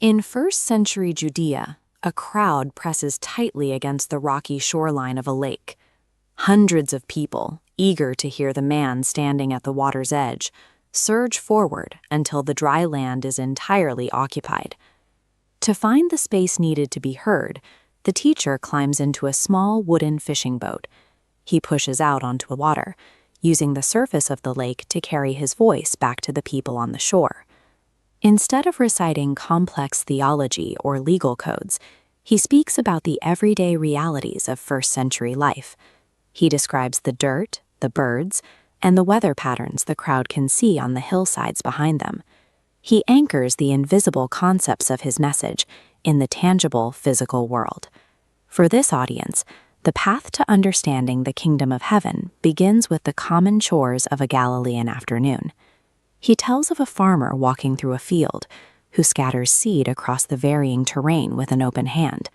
In first-century Judea, a crowd presses tightly against the rocky shoreline of a lake. Hundreds of people, eager to hear the man standing at the water's edge, surge forward until the dry land is entirely occupied. To find the space needed to be heard, the teacher climbs into a small wooden fishing boat. He pushes out onto the water, using the surface of the lake to carry his voice back to the people on the shore. Instead of reciting complex theology or legal codes, he speaks about the everyday realities of first-century life. He describes the dirt, the birds, and the weather patterns the crowd can see on the hillsides behind them. He anchors the invisible concepts of his message in the tangible physical world. For this audience, the path to understanding the kingdom of heaven begins with the common chores of a Galilean afternoon. He tells of a farmer walking through a field who scatters seed across the varying terrain with an open hand.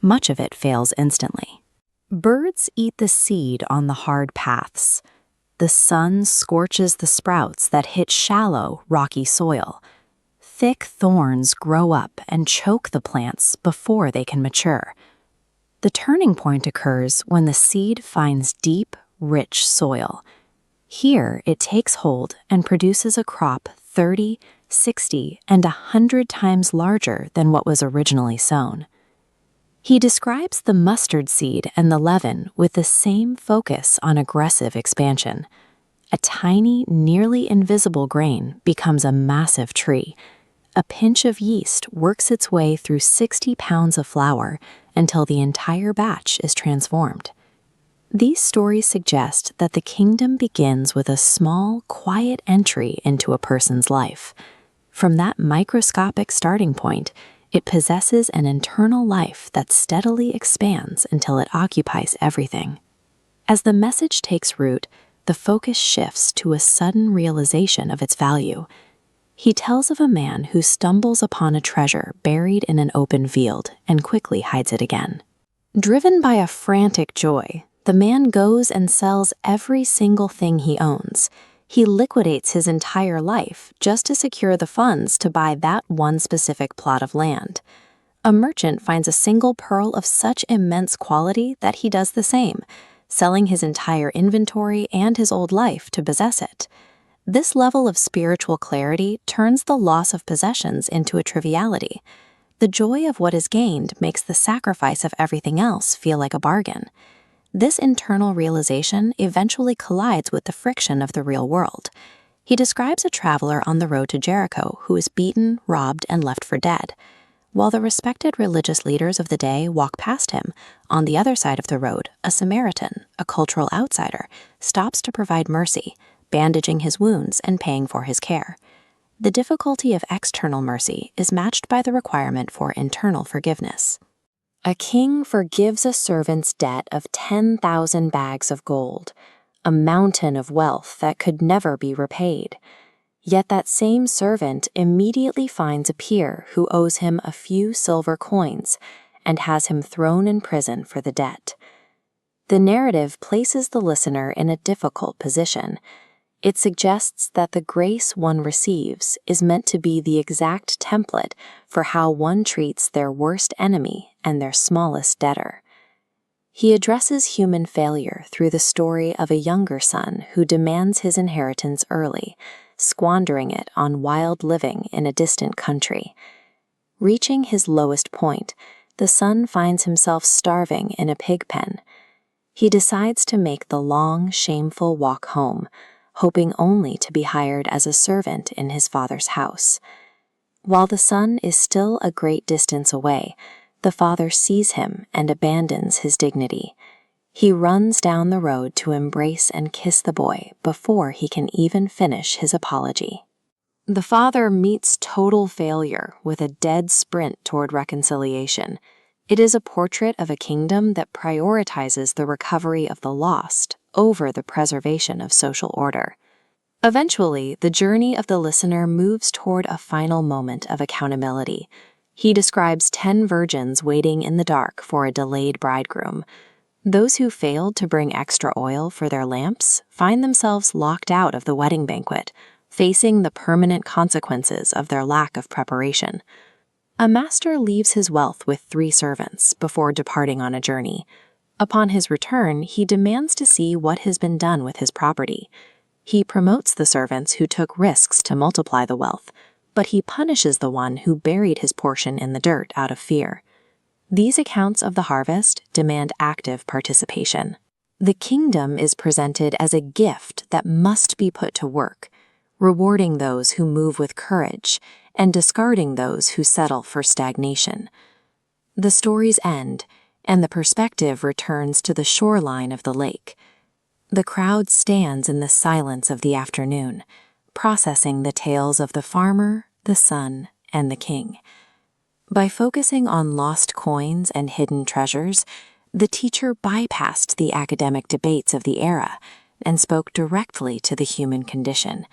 Much of it fails instantly. Birds eat the seed on the hard paths. The sun scorches the sprouts that hit shallow, rocky soil. Thick thorns grow up and choke the plants before they can mature. The turning point occurs when the seed finds deep, rich soil. Here, it takes hold and produces a crop 30, 60, and 100 times larger than what was originally sown. He describes the mustard seed and the leaven with the same focus on aggressive expansion. A tiny, nearly invisible grain becomes a massive tree. A pinch of yeast works its way through 60 pounds of flour until the entire batch is transformed. These stories suggest that the kingdom begins with a small, quiet entry into a person's life. From that microscopic starting point, it possesses an internal life that steadily expands until it occupies everything. As the message takes root, the focus shifts to a sudden realization of its value. He tells of a man who stumbles upon a treasure buried in an open field and quickly hides it again. Driven by a frantic joy, the man goes and sells every single thing he owns. He liquidates his entire life just to secure the funds to buy that one specific plot of land. A merchant finds a single pearl of such immense quality that he does the same, selling his entire inventory and his old life to possess it. This level of spiritual clarity turns the loss of possessions into a triviality. The joy of what is gained makes the sacrifice of everything else feel like a bargain. This internal realization eventually collides with the friction of the real world. He describes a traveler on the road to Jericho who is beaten, robbed, and left for dead. While the respected religious leaders of the day walk past him, on the other side of the road, a Samaritan, a cultural outsider, stops to provide mercy, bandaging his wounds and paying for his care. The difficulty of external mercy is matched by the requirement for internal forgiveness. A king forgives a servant's debt of 10,000 bags of gold, a mountain of wealth that could never be repaid. Yet that same servant immediately finds a peer who owes him a few silver coins and has him thrown in prison for the debt. The narrative places the listener in a difficult position. It suggests that the grace one receives is meant to be the exact template for how one treats their worst enemy and their smallest debtor. He addresses human failure through the story of a younger son who demands his inheritance early, squandering it on wild living in a distant country. Reaching his lowest point, the son finds himself starving in a pig pen. He decides to make the long, shameful walk home, hoping only to be hired as a servant in his father's house. While the son is still a great distance away, the father sees him and abandons his dignity. He runs down the road to embrace and kiss the boy before he can even finish his apology. The father meets total failure with a dead sprint toward reconciliation. It is a portrait of a kingdom that prioritizes the recovery of the lost over the preservation of social order. Eventually, the journey of the listener moves toward a final moment of accountability. He describes 10 virgins waiting in the dark for a delayed bridegroom. Those who failed to bring extra oil for their lamps find themselves locked out of the wedding banquet, facing the permanent consequences of their lack of preparation. A master leaves his wealth with 3 servants before departing on a journey. Upon his return, he demands to see what has been done with his property. He promotes the servants who took risks to multiply the wealth, but he punishes the one who buried his portion in the dirt out of fear. These accounts of the harvest demand active participation. The kingdom is presented as a gift that must be put to work, rewarding those who move with courage and discarding those who settle for stagnation. The stories end, and the perspective returns to the shoreline of the lake. The crowd stands in the silence of the afternoon, processing the tales of the farmer, the son, and the king. By focusing on lost coins and hidden treasures, the teacher bypassed the academic debates of the era and spoke directly to the human condition.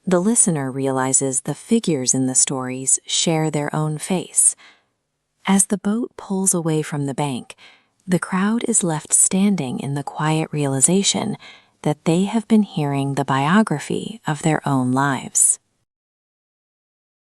The listener realizes the figures in the stories share their own face. As the boat pulls away from the bank, the crowd is left standing in the quiet realization that they have been hearing the biography of their own lives.